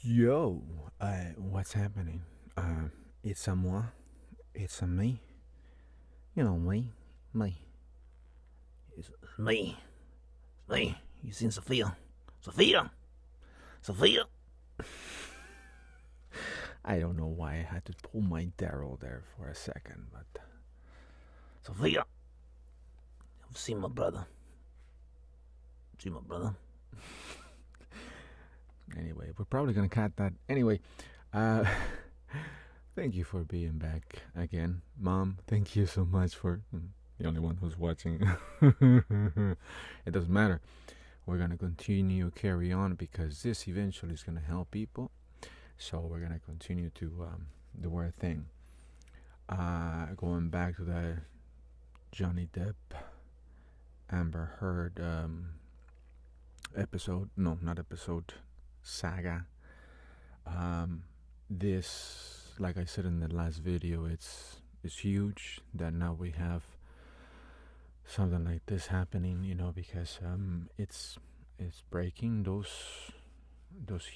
Yo, what's happening? It's a moi. It's a me. You know me. Me. It's me. Me. You seen Sophia? Sophia? Sophia? I don't know why I had to pull my Daryl there for a second, but Sophia, I've seen my brother. See my brother. Anyway, we're probably gonna cut that. Anyway, uh, thank you for being back again, Mom. Thank you so much for the only one who's watching. It doesn't matter. We're gonna continue carry on because this eventually is gonna help people. So we're gonna continue to do our thing. Going back to the Johnny Depp Amber Heard episode. No, not episode. Saga. This, like I said in the last video, it's huge that now we have something like this happening. Because it's breaking those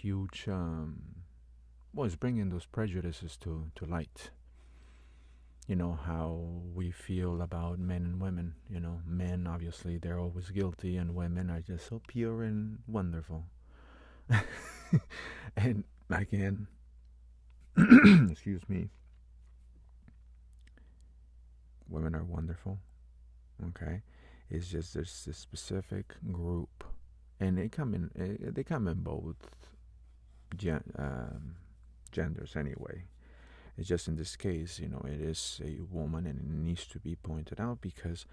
huge well, it's bringing those prejudices to light. How we feel about men and women. Men, obviously, they're always guilty, and women are just so pure and wonderful. And again, excuse me, women are wonderful. Okay, it's just there's this specific group, and they come in both genders anyway. It's just in this case, it is a woman, and it needs to be pointed out because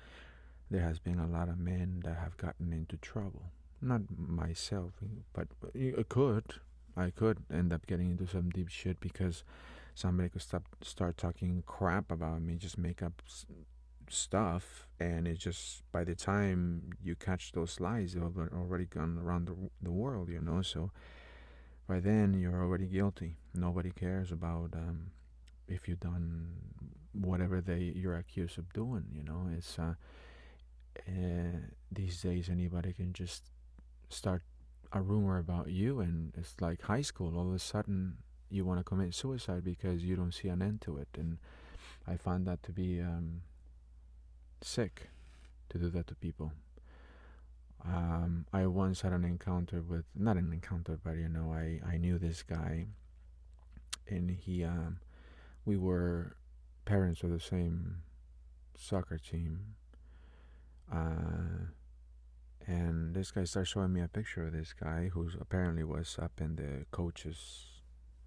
there has been a lot of men that have gotten into trouble. Not myself, but I could end up getting into some deep shit because somebody could start talking crap about me, just make up stuff, and it just, by the time you catch those lies, they've already gone around the world, so by then you're already guilty. Nobody cares about if you've done whatever you're accused of doing. It's these days anybody can just start a rumor about you, and it's like high school. All of a sudden you want to commit suicide because you don't see an end to it, and I find that to be sick, to do that to people. I once had an encounter with, not an encounter, but I knew this guy, and we were parents of the same soccer team. And this guy started showing me a picture of this guy who apparently was up in the coaches.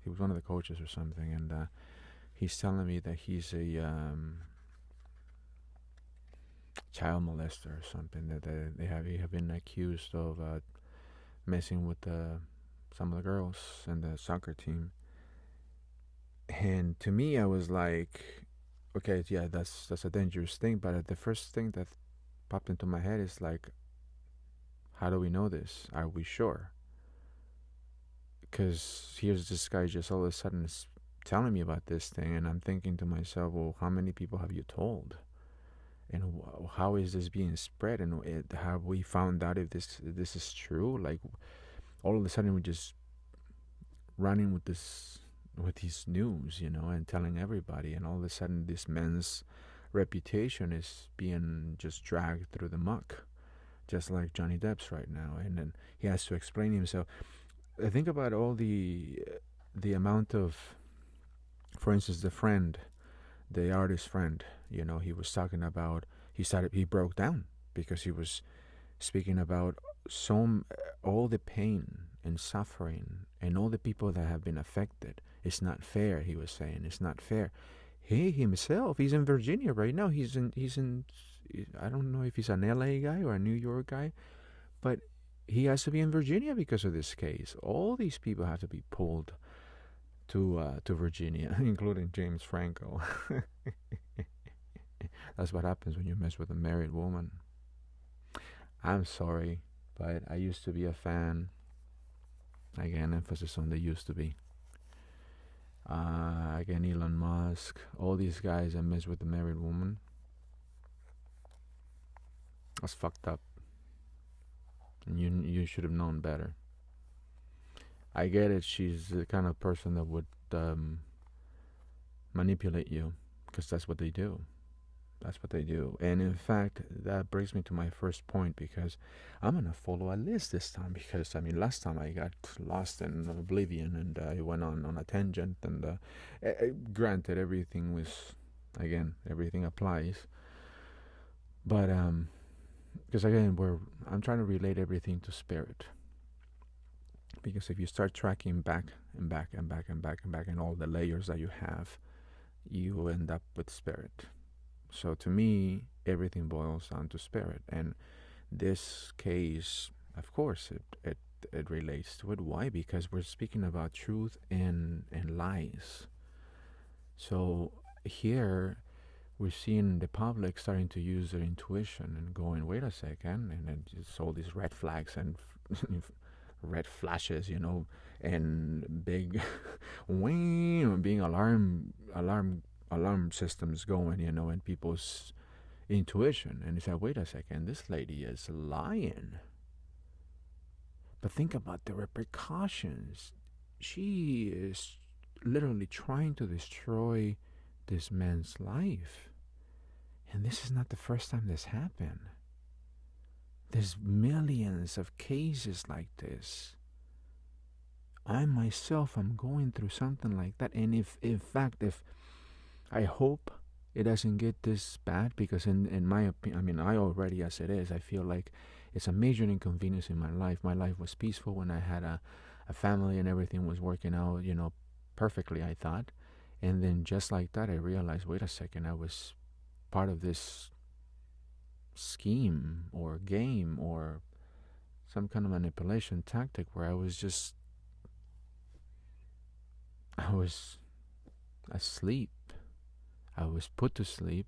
He was one of the coaches or something, and he's telling me that he's a child molester or something. That they have been accused of messing with some of the girls in the soccer team. And to me, I was like, okay, yeah, that's a dangerous thing. But the first thing that popped into my head is like, how do we know this? Are we sure? Because here's this guy just all of a sudden is telling me about this thing, and I'm thinking to myself, well, how many people have you told? And how is this being spread? And have we found out if this is true? Like, all of a sudden we're just running with these news, and telling everybody, and all of a sudden this man's reputation is being just dragged through the muck, just like Johnny Depp's right now, and then he has to explain himself. I think about all the amount of, for instance, the artist friend, he was talking about, he broke down because he was speaking about all the pain and suffering and all the people that have been affected. It's not fair, he was saying. It's not fair. He himself, he's in Virginia right now. He's in I don't know if he's an LA guy or a New York guy, but he has to be in Virginia because of this case. All these people have to be pulled to Virginia, including James Franco. That's what happens when you mess with a married woman. I'm sorry, but I used to be a fan. Again, emphasis on the used to be. Again, Elon Musk, all these guys that mess with the married woman. That's fucked up. And you should have known better. I get it. She's the kind of person that would manipulate you, because that's what they do. That's what they do. And in fact, that brings me to my first point, because I'm going to follow a list this time. Because, I mean, last time I got lost in oblivion and I went on a tangent. And granted, everything was, again, everything applies. But, because again, I'm trying to relate everything to spirit. Because if you start tracking back and back and back and back and back and all the layers that you have, you end up with spirit. So to me, everything boils down to spirit. And this case, of course, it relates to it. Why? Because we're speaking about truth and lies. So here we're seeing the public starting to use their intuition and going, wait a second, and then just all these red flags and red flashes, and big being alarm systems going, in people's intuition. And you say, wait a second, this lady is lying. But think about the repercussions. She is literally trying to destroy this man's life. And this is not the first time this happened. There's millions of cases like this. I myself am going through something like that. And if I hope it doesn't get this bad, because in my opinion, I mean, I already, as it is, I feel like it's a major inconvenience in my life. My life was peaceful when I had a family and everything was working out, perfectly, I thought. And then just like that, I realized, wait a second, I was part of this scheme or game or some kind of manipulation tactic where I was asleep. I was put to sleep.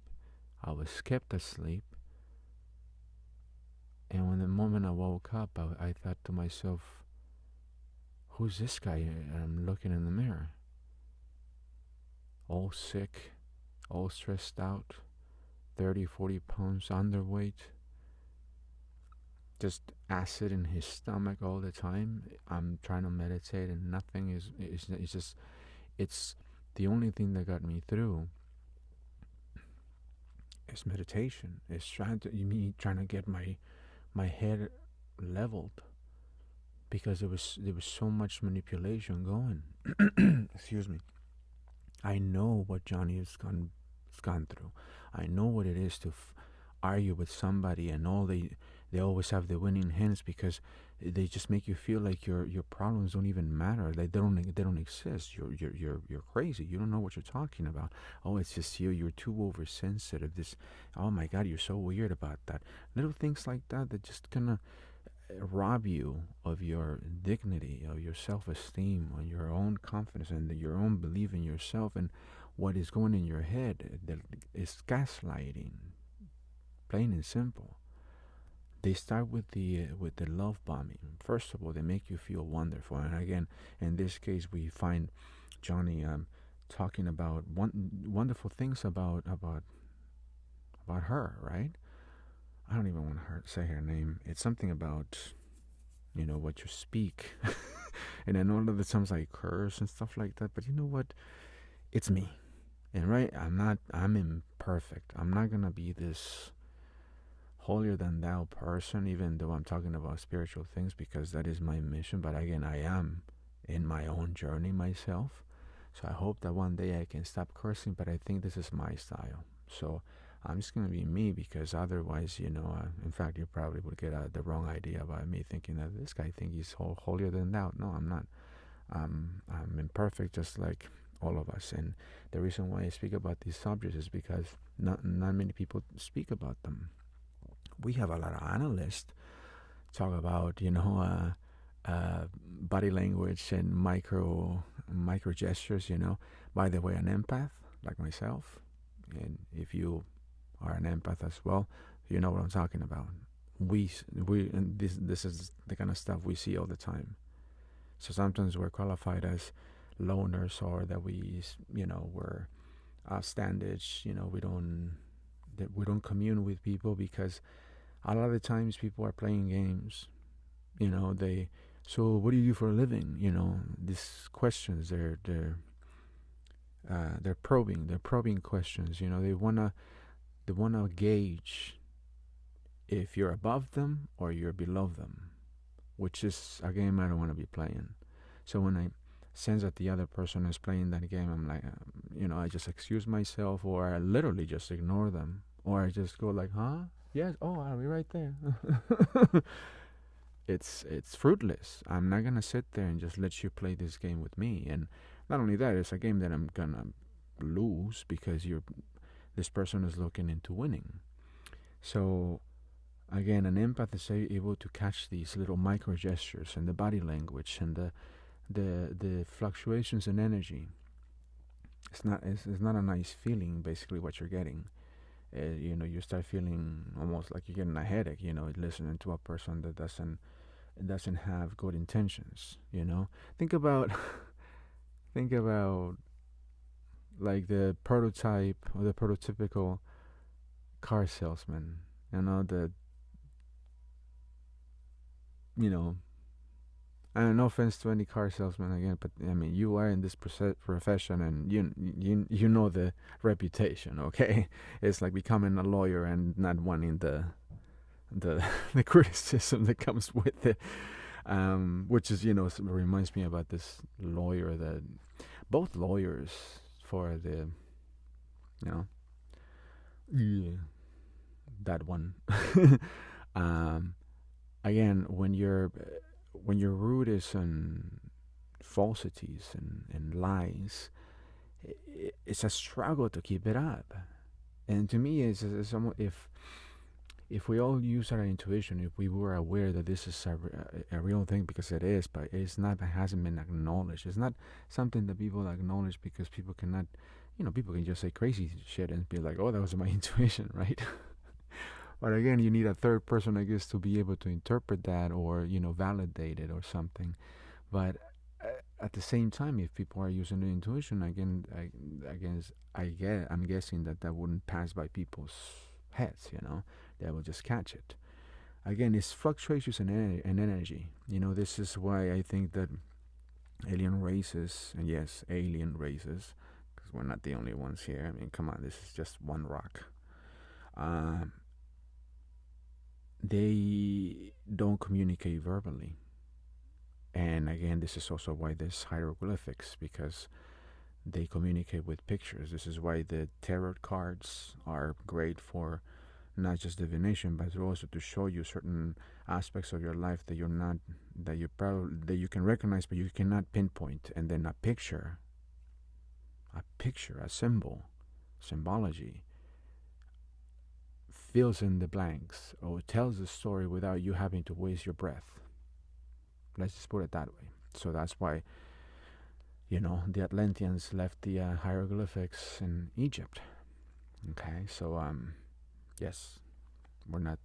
I was kept asleep. And when the moment I woke up, I thought to myself, who's this guy? And I'm looking in the mirror. All sick, all stressed out, 30, 40 pounds underweight, just acid in his stomach all the time. I'm trying to meditate and nothing is just, it's the only thing that got me through is meditation. It's trying to get my head leveled, because there was so much manipulation going. Excuse me. I know what Johnny has gone through. I know what it is to argue with somebody, and they always have the winning hands, because they just make you feel like your problems don't even matter. They don't exist. You're crazy. You don't know what you're talking about. Oh, it's just you. You're too oversensitive. Oh my God, you're so weird about that. Little things like that just gonna rob you of your dignity, of your self-esteem, of your own confidence, and your own belief in yourself. And what is going in your head is gaslighting, plain and simple. They start with the love bombing. First of all, they make you feel wonderful, and again, in this case, we find Johnny talking about wonderful things about her, right? I don't even want to say her name. It's something about, what you speak. And I know a lot of the times I curse and stuff like that, but you know what? It's me. And right, I'm imperfect. I'm not going to be this holier than thou person, even though I'm talking about spiritual things, because that is my mission. But again, I am in my own journey myself. So I hope that one day I can stop cursing, but I think this is my style. So I'm just going to be me, because otherwise, in fact, you probably would get the wrong idea about me, thinking that this guy thinks he's holier than thou. No, I'm not. I'm imperfect, just like all of us. And the reason why I speak about these subjects is because not many people speak about them. We have a lot of analysts talk about, body language and micro gestures. By the way, an empath like myself, and if you are an empath as well, you know what I'm talking about. We and this is the kind of stuff we see all the time. So sometimes we're qualified as loners, or that we're outstanding. We don't commune with people, because a lot of the times people are playing games. So what do you do for a living? These questions, they're probing questions. They wanna gauge if you're above them or you're below them, which is a game I don't want to be playing. So when I sense that the other person is playing that game, I'm like, I just excuse myself, or I literally just ignore them, or I just go like, huh? Yes. Oh, I'll be right there. It's fruitless. I'm not gonna sit there and just let you play this game with me. And not only that, it's a game that I'm gonna lose because this person is looking into winning. So again, an empath is able to catch these little micro gestures and the body language and the fluctuations in energy. It's not a nice feeling. Basically, what you're getting, you start feeling almost like you're getting a headache. Listening to a person that doesn't have good intentions. Think about think about like the prototype or the prototypical car salesman. The you know no offense to any car salesman again, but I mean, you are in this profession, and you know the reputation. Okay, it's like becoming a lawyer and not wanting the the criticism that comes with it, which is reminds me about this lawyer that both lawyers for the you know yeah, that one. um, Again, when your root is in falsities and lies, it's a struggle to keep it up. And to me, it's somewhat, if we all use our intuition, if we were aware that this is a real thing, because it is, but it's not, it hasn't been acknowledged. It's not something that people acknowledge because people cannot, people can just say crazy shit and be like, oh, that was my intuition, right? But again, you need a third person, I guess, to be able to interpret that or validate it or something. But at the same time, if people are using the intuition, again, I'm guessing that wouldn't pass by people's heads. They will just catch it. Again, it's fluctuations in energy. This is why I think that alien races, and yes, alien races, because we're not the only ones here. I mean, come on, this is just one rock. They don't communicate verbally. And again, this is also why there's hieroglyphics, because they communicate with pictures. This is why the tarot cards are great for not just divination, but also to show you certain aspects of your life that you can recognize, but you cannot pinpoint. And then a picture, a symbology, fills in the blanks or tells the story without you having to waste your breath. Let's just put it that way. So that's why, the Atlanteans left the hieroglyphics in Egypt. Okay, so yes, we're not.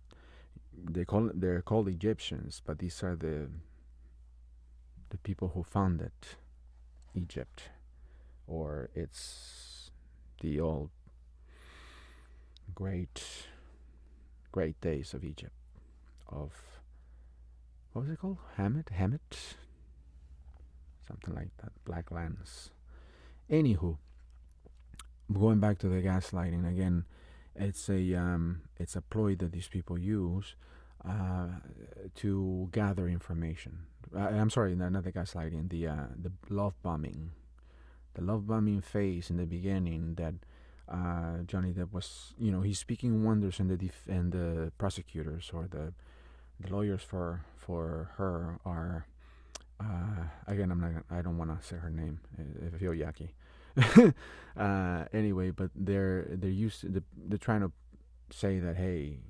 They're called Egyptians, but these are the people who founded Egypt, or it's the old great days of Egypt, of what was it called? Hammett, something like that. Black lands. Anywho, going back to the gaslighting again, it's a ploy that these people use to gather information. I'm sorry, not the gaslighting. The love bombing, phase in the beginning that Johnny Depp was, he's speaking wonders, and the prosecutors or the lawyers for her are, again, I don't want to say her name. I feel yucky. Anyway, but they're trying to say that, hey,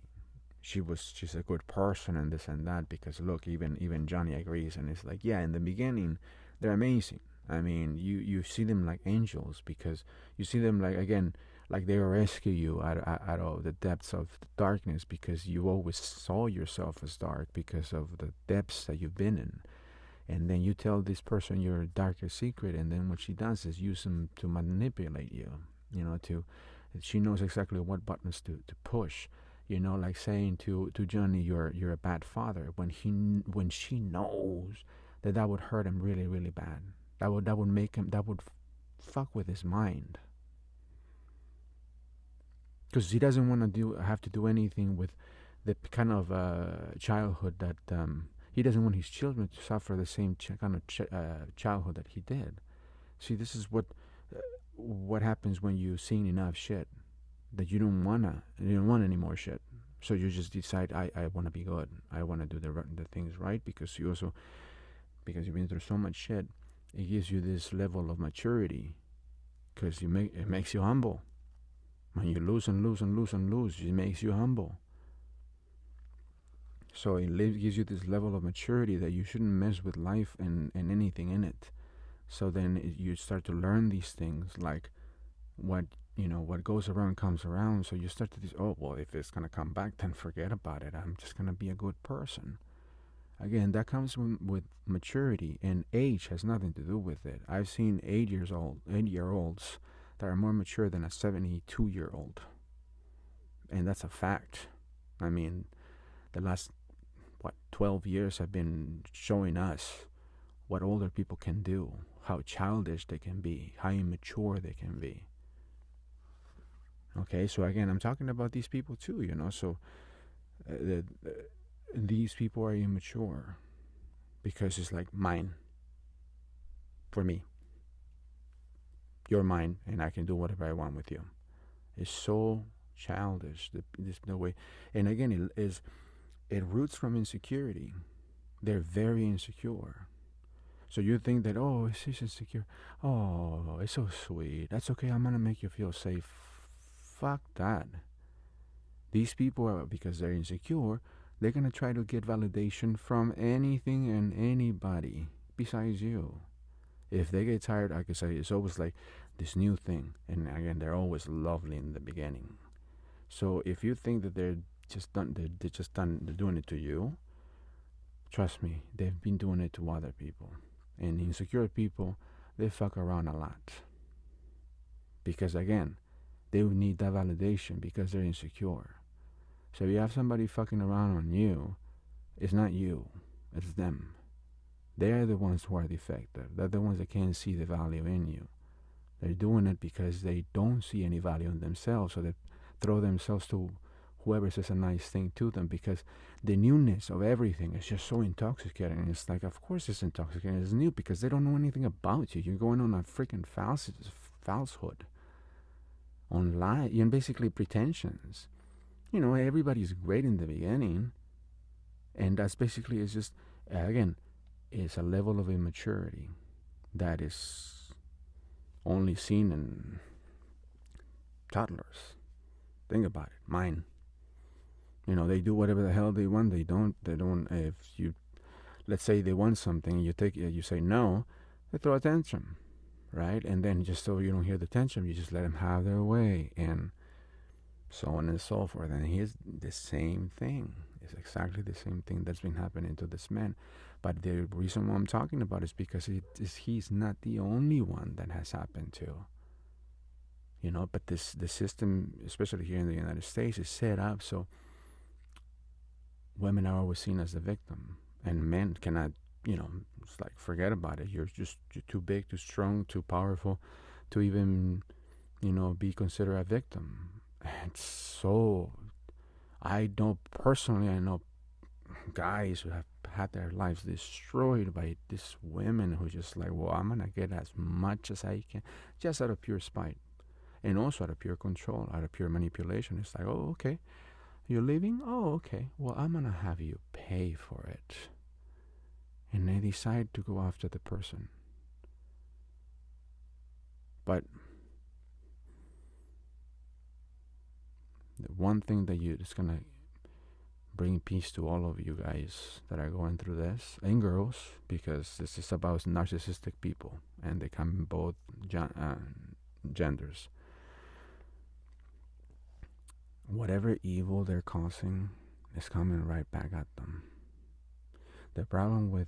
she's a good person and this and that, because look, even Johnny agrees, and it's like, yeah, in the beginning they're amazing. I mean, you see them like angels, because you see them like they rescue you out of the depths of the darkness, because you always saw yourself as dark because of the depths that you've been in. And then you tell this person your darkest secret, and then what she does is use them to manipulate you. She knows exactly what buttons to push. Like saying to Johnny, you're a bad father, when she knows that would hurt him really, really bad. That would make him, that would fuck with his mind, because he doesn't want to have to do anything with the kind of childhood that he doesn't want his children to suffer the same kind of childhood that he did. See, this is what happens when you've seen enough shit that you don't want any more shit. So you just decide, I want to be good. I want to do the things right, because you've been through so much shit. It gives you this level of maturity, because it makes you humble. When you lose and lose and lose and lose, it makes you humble. So it gives you this level of maturity that you shouldn't mess with life and anything in it. So then you start to learn these things, like what goes around comes around. So you start to oh, well, if it's going to come back, then forget about it. I'm just going to be a good person. Again, that comes with maturity, and age has nothing to do with it. I've seen 8-year-olds that are more mature than a 72-year-old. And that's a fact. I mean, the last, 12 years have been showing us what older people can do, how childish they can be, how immature they can be. Okay, so again, I'm talking about these people too, so these people are immature because it's like mine. For me. You're mine, and I can do whatever I want with you. It's so childish. There's no way. And again, it roots from insecurity. They're very insecure. So you think that, oh, she's insecure. Oh, it's so sweet. That's okay. I'm going to make you feel safe. Fuck that. These people are, because they're insecure, they're going to try to get validation from anything and anybody besides you. If they get tired, like I say, it's always like this new thing. And again, they're always lovely in the beginning. So if you think that they're doing it to you, trust me, they've been doing it to other people. And insecure people, they fuck around a lot. Because again, they would need that validation because they're insecure. So if you have somebody fucking around on you, it's not you, it's them. They're the ones who are defective. They're the ones that can't see the value in you. They're doing it because they don't see any value in themselves, so they throw themselves to whoever says a nice thing to them, because the newness of everything is just so intoxicating. It's like, of course it's intoxicating. It's new because they don't know anything about you. You're going on a freaking falsehood, on lie, and basically pretensions. Everybody's great in the beginning, and that's basically, it's just, again, it's a level of immaturity that is only seen in toddlers. Think about it. Mine. They do whatever the hell they want. They don't. If you, let's say they want something, you say no, they throw a tantrum, right? And then just so you don't hear the tantrum, you just let them have their way, and so on and so forth. And here's the same thing. It's exactly the same thing that's been happening to this man. But the reason why I'm talking about is because he's not the only one that has happened to. But the system, especially here in the United States, is set up so women are always seen as the victim, and men cannot, it's like, forget about it. You're too big, too strong, too powerful to even, be considered a victim. And so, I know guys who have had their lives destroyed by these women who just like, well, I'm going to get as much as I can, just out of pure spite. And also out of pure control, out of pure manipulation. It's like, oh, okay, you're leaving? Oh, okay. Well, I'm going to have you pay for it. And they decide to go after the person. But the one thing that is going to bring peace to all of you guys that are going through this, and girls, because this is about narcissistic people, and they come in both genders. Whatever evil they're causing is coming right back at them. The problem with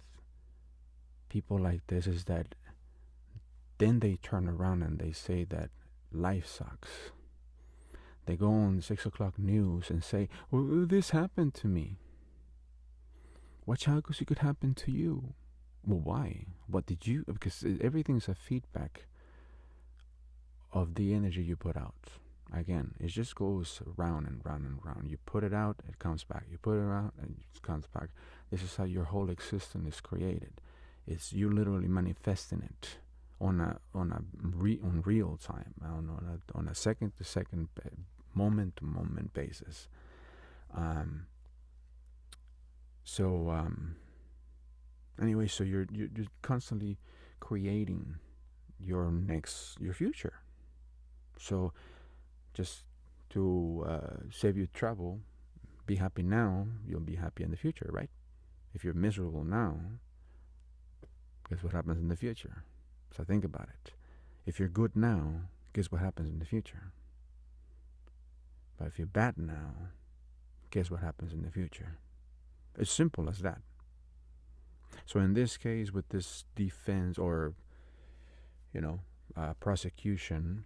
people like this is that then they turn around and they say that life sucks. They go on 6 o'clock news and say, well, this happened to me. Watch out, because it could happen to you. Well, why? What did you? Because everything's a feedback of the energy you put out. Again, it just goes round and round and round. You put it out, it comes back. You put it out, and it comes back. This is how your whole existence is created. It's you literally manifesting it on real time, on a second to second, moment to moment basis. Um, so anyway, so you're constantly creating your future. So just to save you trouble, be happy now, you'll be happy in the future, right? If you're miserable now, guess what happens in the future? So think about it. If you're good now, guess what happens in the future? But if you're bad now, guess what happens in the future? It's simple as that. So in this case, with this defense or, prosecution,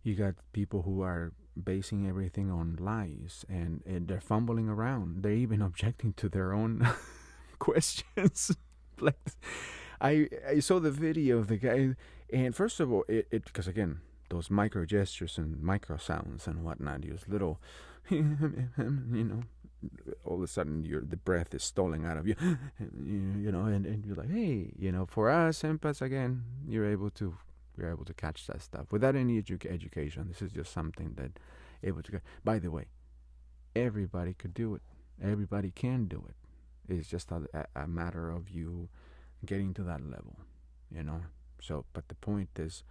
you got people who are basing everything on lies, and they're fumbling around. They're even objecting to their own questions. Like, I saw the video of the guy, and first of all, it because again, those micro gestures and micro sounds and whatnot, he was little, all of a sudden the breath is stalling out of you, and you're like, hey, for us empaths, again, you're able to catch that stuff without any education. This is just something that able to. By the way, everybody could do it. Everybody can do it. It's just a matter of you getting to that level, So, but the point is,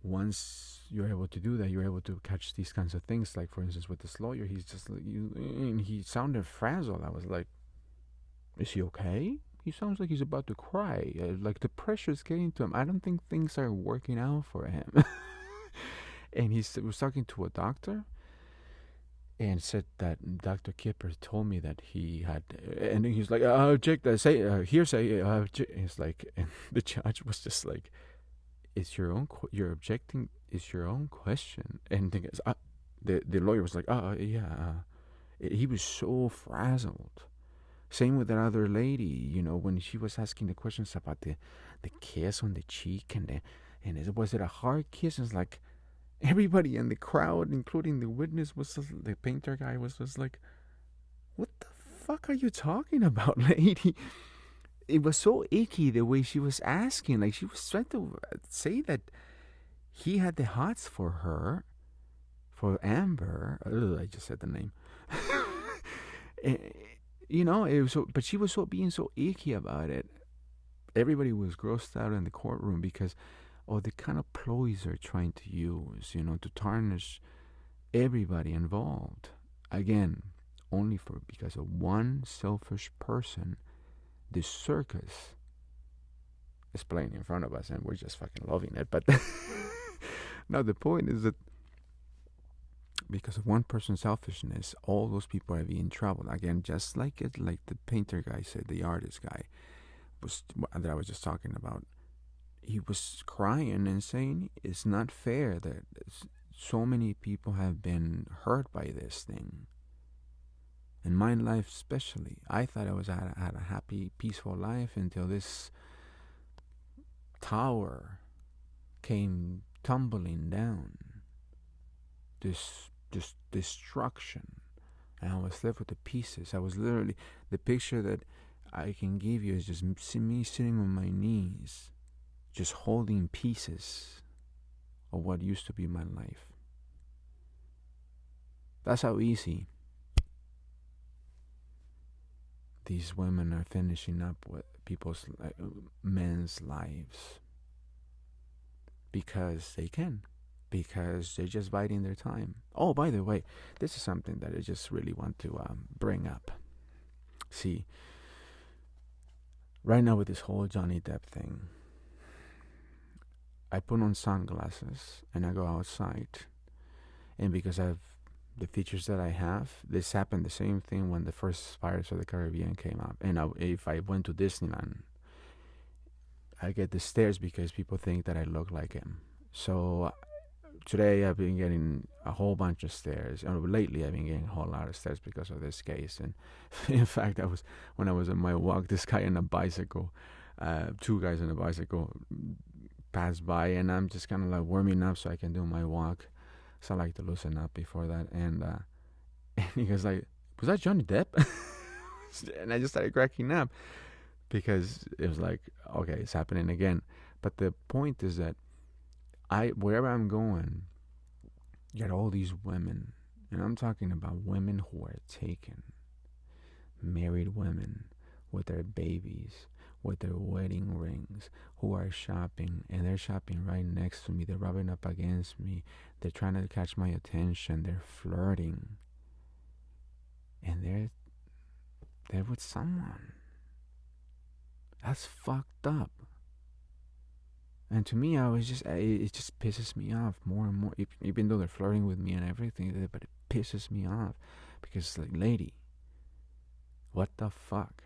once you're able to do that, you're able to catch these kinds of things. Like, for instance, with this lawyer, he's just like, and he sounded frazzled. I was like, is he okay? He sounds like he's about to cry. Like the pressure's getting to him. I don't think things are working out for him. And he was talking to a doctor and said that Dr. Kipper told me that he had, and he's like, object, hearsay. He's like, and the judge was just like, it's your own, you're objecting, it's your own question. And the lawyer was like, he was so frazzled. Same with that other lady, when she was asking the questions about the kiss on the cheek was it a hard kiss? It's like everybody in the crowd, including the witness, the painter guy was just like, what the fuck are you talking about, lady? It was so icky the way she was asking. Like, she was trying to say that he had the hots for her, for Amber. I just said the name. It was so, but she was being so icky about it. Everybody was grossed out in the courtroom because of the kind of ploys they're trying to use, to tarnish everybody involved. Again, only because of one selfish person. The circus is playing in front of us, and we're just fucking loving it. But now the point is that because of one person's selfishness, all those people are being troubled. Again, just like the painter guy said, the artist guy that I was just talking about. He was crying and saying it's not fair that so many people have been hurt by this thing. In my life especially, I thought I had a happy, peaceful life until this tower came tumbling down. This destruction. And I was left with the pieces. I was literally, the picture that I can give you is just me sitting on my knees, just holding pieces of what used to be my life. That's how easy these women are finishing up with men's lives. Because they can. Because they're just biding their time. Oh, by the way, this is something that I just really want to bring up. See, right now with this whole Johnny Depp thing, I put on sunglasses and I go outside. And because of the features that I have, this happened the same thing when the first Pirates of the Caribbean came out. And if I went to Disneyland, I get the stares because people think that I look like him. So today I've been getting a whole bunch of stares. Lately I've been getting a whole lot of stares because of this case. And in fact, when I was on my walk, this guy on a bicycle, two guys on a bicycle passed by, and I'm just kind of like warming up so I can do my walk. So I like to loosen up before that. And and he goes like, "Was that Johnny Depp?" And I just started cracking up because it was like, okay, it's happening again. But the point is that wherever I'm going, you got all these women, and I'm talking about women who are taken, married women with their babies, with their wedding rings, who are shopping, and they're shopping right next to me. They're rubbing up against me. They're trying to catch my attention. They're flirting, and they're with someone. That's fucked up. And to me, it just pisses me off more and more. Even though they're flirting with me and everything, but it pisses me off because it's like, lady, what the fuck?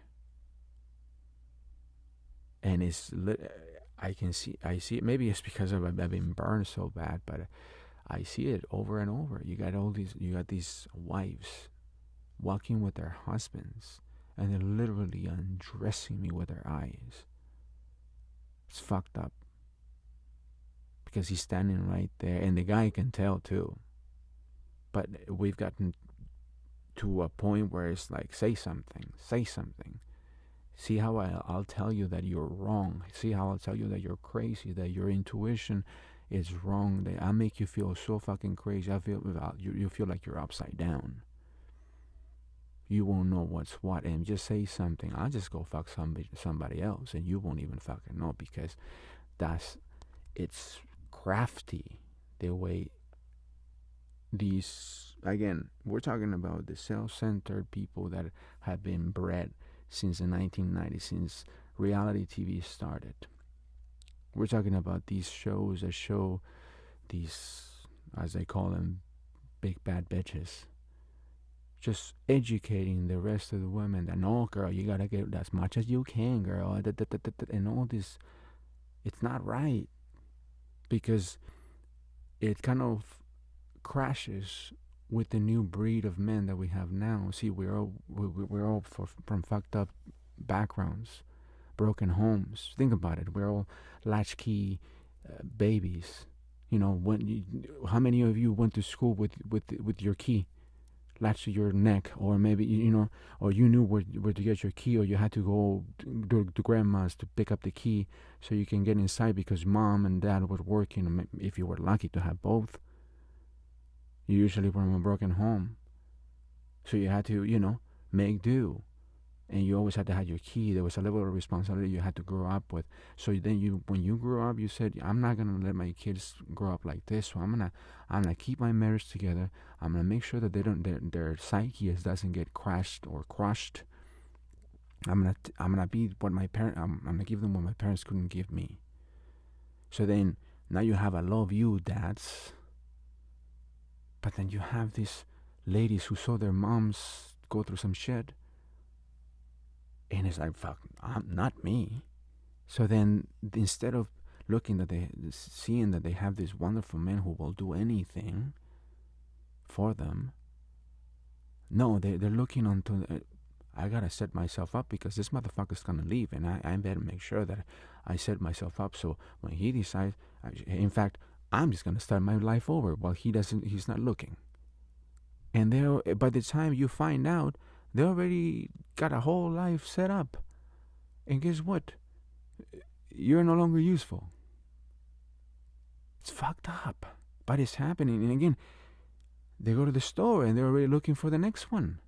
And I see it. Maybe it's because I've been burned so bad, but I see it over and over. You got these wives walking with their husbands, and they're literally undressing me with their eyes. It's fucked up. Because he's standing right there, and the guy can tell too. But we've gotten to a point where it's like, say something. See how I'll tell you that you're wrong. See how I'll tell you that you're crazy, that your intuition is wrong. That I'll make you feel so fucking crazy. You feel like you're upside down. You won't know what's what, and just say something. I'll just go fuck somebody else, and you won't even fucking know, because it's crafty the way these, again, we're talking about the self-centered people that have been bred since the 1990s, since reality TV started. We're talking about these shows that show these, as they call them, big bad bitches, just educating the rest of the women that, no, girl, you gotta get as much as you can, girl, and all this. It's not right, because it kind of crashes with the new breed of men that we have now. See, we're all from fucked up backgrounds, broken homes. Think about it. We're all latchkey babies. How many of you went to school with your key latched to your neck, or maybe or you knew where to get your key, or you had to go to grandma's to pick up the key so you can get inside because mom and dad were working. If you were lucky to have both, you usually were from a broken home, so you had to make do, and you always had to have your key. There was a level of responsibility you had to grow up with. So then when you grew up, you said, I'm not gonna let my kids grow up like this. So I'm gonna keep my marriage together. I'm gonna make sure that their psyche doesn't get crashed or crushed. I'm gonna be what my parents. I'm gonna give them what my parents couldn't give me. So then now you have I love you, dads. But then you have these ladies who saw their moms go through some shit. And it's like, fuck, not me. So then, instead of seeing that they have these wonderful men who will do anything for them, no, they're looking onto, I gotta set myself up because this motherfucker's gonna leave, and I better make sure that I set myself up so when he decides, in fact, I'm just gonna start my life over while he's not looking. And by the time you find out, they already got a whole life set up. And guess what? You're no longer useful. It's fucked up. But it's happening. And again, they go to the store and they're already looking for the next one.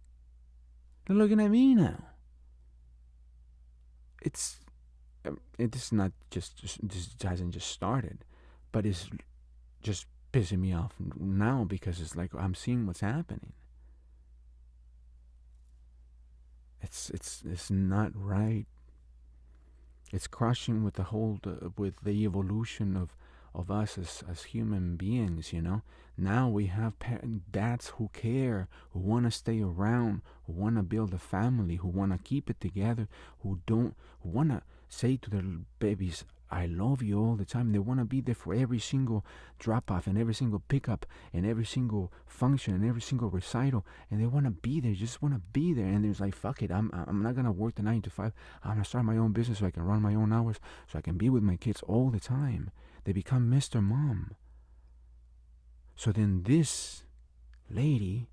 They're looking at me now. It's not this hasn't just started. But it's just pissing me off now because it's like I'm seeing what's happening. It's not right. It's crushing with with the evolution of us as human beings. Now we have dads who care, who want to stay around, who want to build a family, who want to keep it together, who want to say to their babies, I love you all the time. They want to be there for every single drop off and every single pickup and every single function and every single recital. And they want to be there, just want to be there. And there's like, fuck it, I'm not going to work the 9 to 5. I'm going to start my own business so I can run my own hours, so I can be with my kids all the time. They become Mr. Mom. So then this lady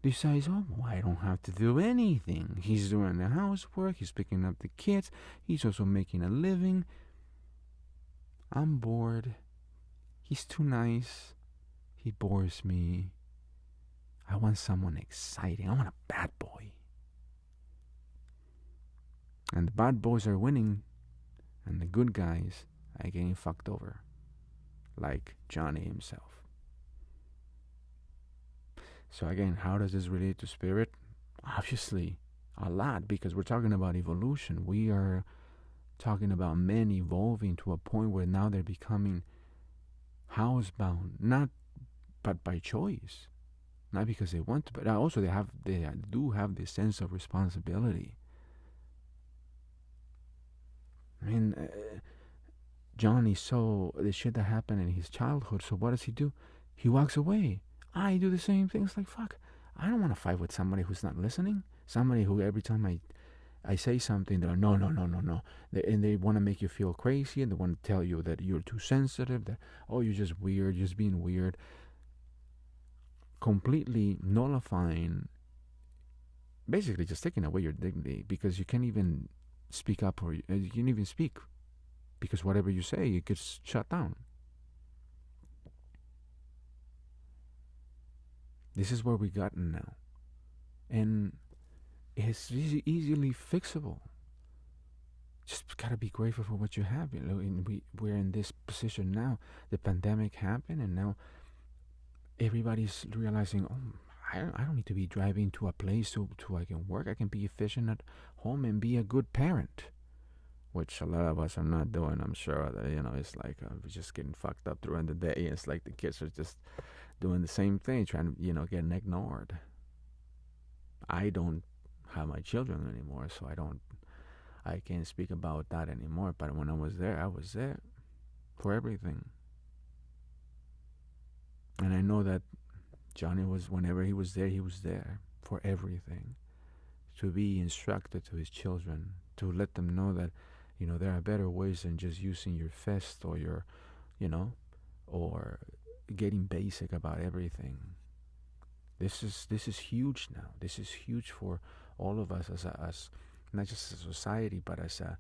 decides, oh, well, I don't have to do anything. He's doing the housework, he's picking up the kids, he's also making a living. I'm bored. He's too nice. He bores me. I want someone exciting. I want a bad boy. And the bad boys are winning, and the good guys are getting fucked over, like Johnny himself. So again, how does this relate to spirit? Obviously, a lot, because we're talking about evolution. We are talking about men evolving to a point where now they're becoming housebound, but by choice, not because they want to, but also they do have this sense of responsibility. I mean, Johnny saw the shit that happened in his childhood, so what does he do? He walks away. I do the same thing. It's like, fuck, I don't want to fight with somebody who's not listening. Somebody who every time I say something, they're like, no. And they want to make you feel crazy, and they want to tell you that you're too sensitive, that, oh, you're just weird, just being weird. Completely nullifying, basically just taking away your dignity, because you can't even speak up, or you can't even speak, because whatever you say, it gets shut down. This is where we gotten now. And it's easily fixable. Just gotta be grateful for what you have. You know, and we're in this position now. The pandemic happened, and now everybody's realizing, oh, I don't need to be driving to a place to I can work. I can be efficient at home and be a good parent, which a lot of us are not doing. I'm sure that, you know, it's like we're just getting fucked up during the day. It's like the kids are just doing the same thing, trying to, you know, getting ignored. I don't have my children anymore, so I can't speak about that anymore. But when I was there for everything. And I know that Johnny was, whenever he was there for everything. To be instructed to his children, to let them know that, you know, there are better ways than just using your fist or your, you know, or getting basic about everything. This is huge now. This is huge for all of us as not just a society, but as a,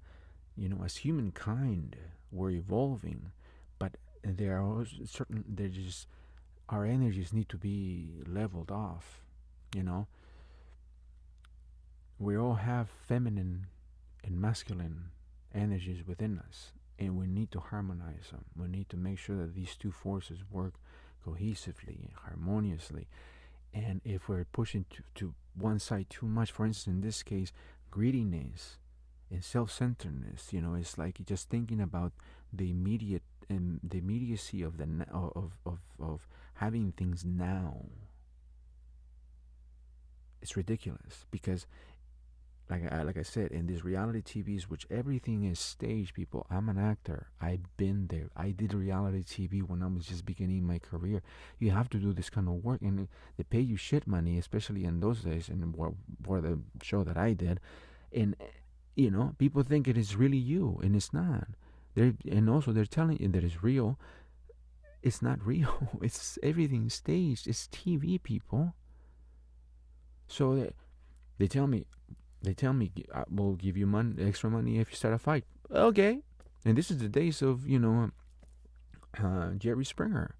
you know, as humankind. We're evolving, but there are certain, there's just, our energies need to be leveled off, you know. We all have feminine and masculine energies within us, and we need to harmonize them. We need to make sure that these two forces work cohesively, harmoniously. And if we're pushing to one side too much, for instance, in this case, greediness and self-centeredness, you know, it's like just thinking about the immediate and the immediacy of of having things now. It's ridiculous, because like I said, in these reality TVs, which everything is staged, people. I'm an actor. I've been there. I did reality TV when I was just beginning my career. You have to do this kind of work, and they pay you shit money, especially in those days, and for the show that I did. And, you know, people think it is really you, and it's not. And also they're telling you that it's real. It's not real. It's everything staged. It's TV, people. So they tell me, we'll give you extra money if you start a fight. Okay. And this is the days of, you know, Jerry Springer.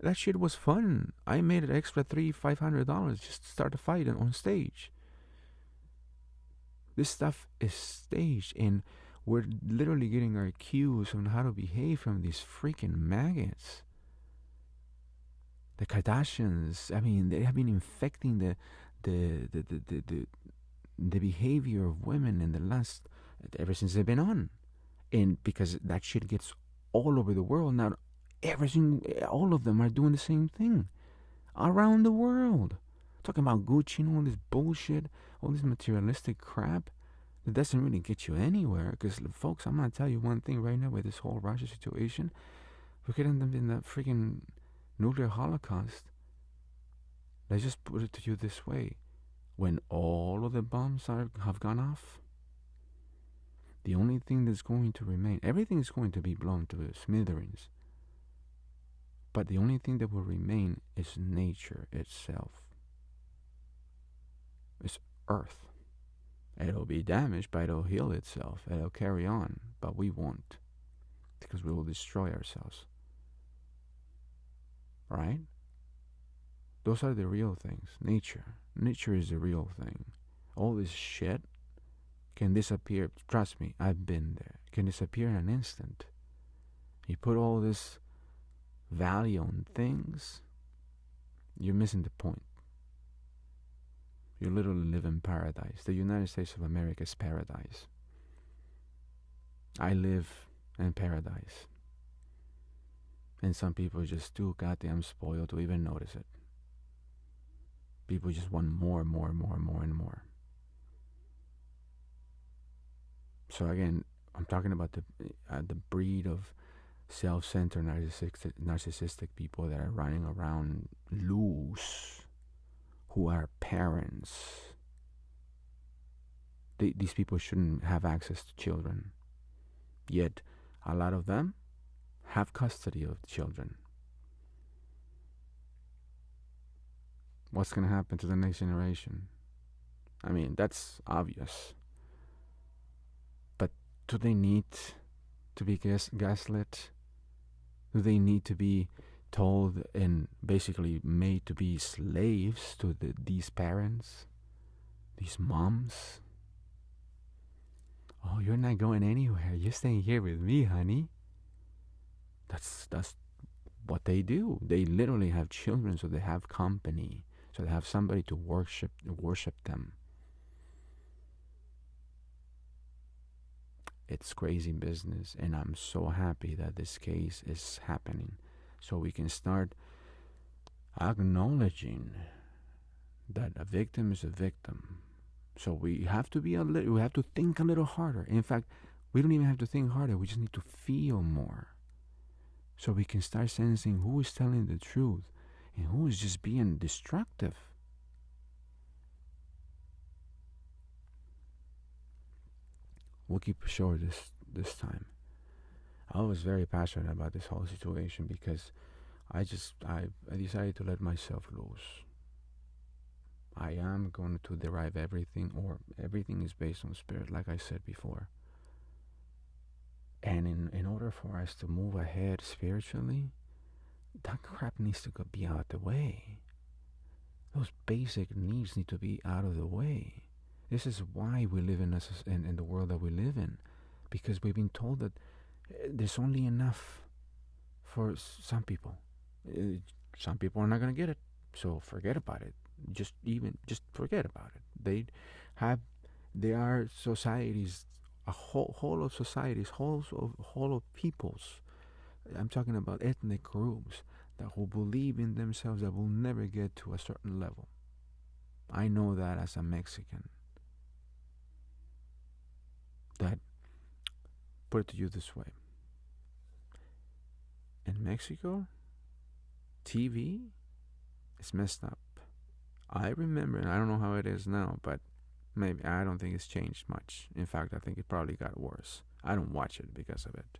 That shit was fun. I made an extra $500 just to start a fight on stage. This stuff is staged, and we're literally getting our cues on how to behave from these freaking maggots. The Kardashians, I mean, they have been infecting the behavior of women in the last, ever since they've been on. And because that shit gets all over the world now, all of them are doing the same thing around the world, talking about Gucci and all this bullshit, all this materialistic crap. It doesn't really get you anywhere. Because, folks, I'm going to tell you one thing right now with this whole Russia situation. We're getting them in the freaking nuclear holocaust. Let's just put it to you this way. When all of the bombs have gone off, the only thing that's going to remain, everything is going to be blown to smithereens. But the only thing that will remain is nature itself. It's Earth. It'll be damaged, but it'll heal itself. It'll carry on, but we won't. Because we will destroy ourselves. Right? Those are the real things. Nature. Nature is the real thing. All this shit can disappear. Trust me, I've been there. Can disappear in an instant. You put all this value on things, you're missing the point. You literally live in paradise. The United States of America is paradise. I live in paradise. And some people are just too goddamn spoiled to even notice it. People just want more and more and more. So again, I'm talking about the breed of self-centered narcissistic people that are running around loose, who are parents. These people shouldn't have access to children. Yet, a lot of them have custody of children. What's going to happen to the next generation? I mean, that's obvious. But do they need to be gaslit? Do they need to be told and basically made to be slaves to these parents? These moms? Oh, you're not going anywhere. You're staying here with me, honey. That's what they do. They literally have children, so they have company. So they have somebody to worship them. It's crazy business, and I'm so happy that this case is happening, so we can start acknowledging that a victim is a victim. So we have to we have to think a little harder. In fact, we don't even have to think harder. We just need to feel more, so we can start sensing who is telling the truth and who is just being destructive. We'll keep it short this time. I was very passionate about this whole situation because I decided to let myself loose. I am going to derive everything, or everything is based on spirit, like I said before. And in order for us to move ahead spiritually, that crap needs to be out of the way. Those basic needs need to be out of the way. This is why we live in the world that we live in, because we've been told that there's only enough for some people. Some people are not going to get it, so forget about it. Just forget about it. There are societies, a whole of societies, whole of peoples. I'm talking about ethnic groups who believe in themselves that will never get to a certain level. I know that as a Mexican. That, put it to you this way. In Mexico, TV is messed up. I remember, and I don't know how it is now, but maybe I don't think it's changed much. In fact, I think it probably got worse. I don't watch it because of it.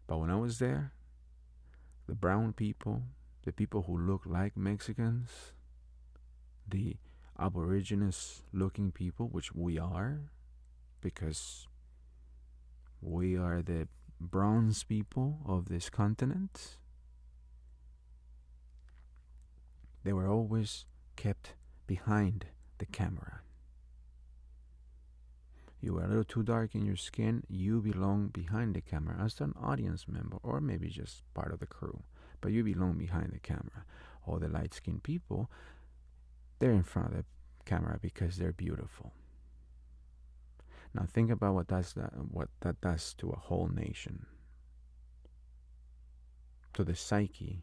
But when I was there, the brown people, the people who look like Mexicans, the aborigines looking people, which we are, because we are the bronze people of this continent, they were always kept behind the camera. You were a little too dark in your skin, you belong behind the camera as an audience member, or maybe just part of the crew, but you belong behind the camera. All the light-skinned people, they're in front of the camera because they're beautiful. Now think about what that does to a whole nation, to the psyche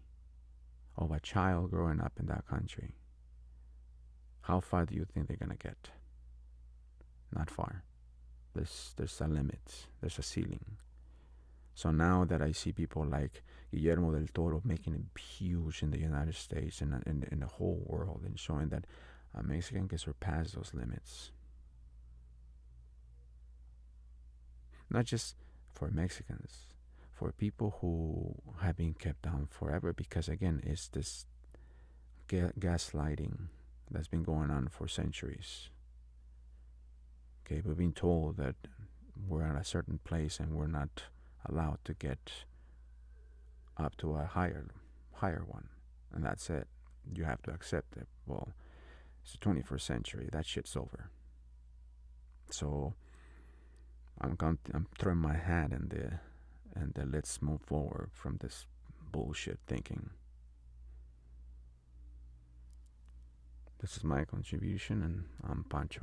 of a child growing up in that country. How far do you think they're going to get? not far. There's a limit. There's a ceiling. So now that I see people like Guillermo del Toro making it huge in the United States and in the whole world, and showing that a Mexican can surpass those limits, not just for Mexicans, for people who have been kept down forever, because again, it's this gaslighting that's been going on for centuries. Okay, we've been told that we're at a certain place and we're not allowed to get up to a higher one, and that's it. You have to accept it. Well, it's the 21st century. That shit's over. So I'm throwing my hat in the let's move forward from this bullshit thinking. This is my contribution, and I'm Pancho.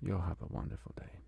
You'll have a wonderful day.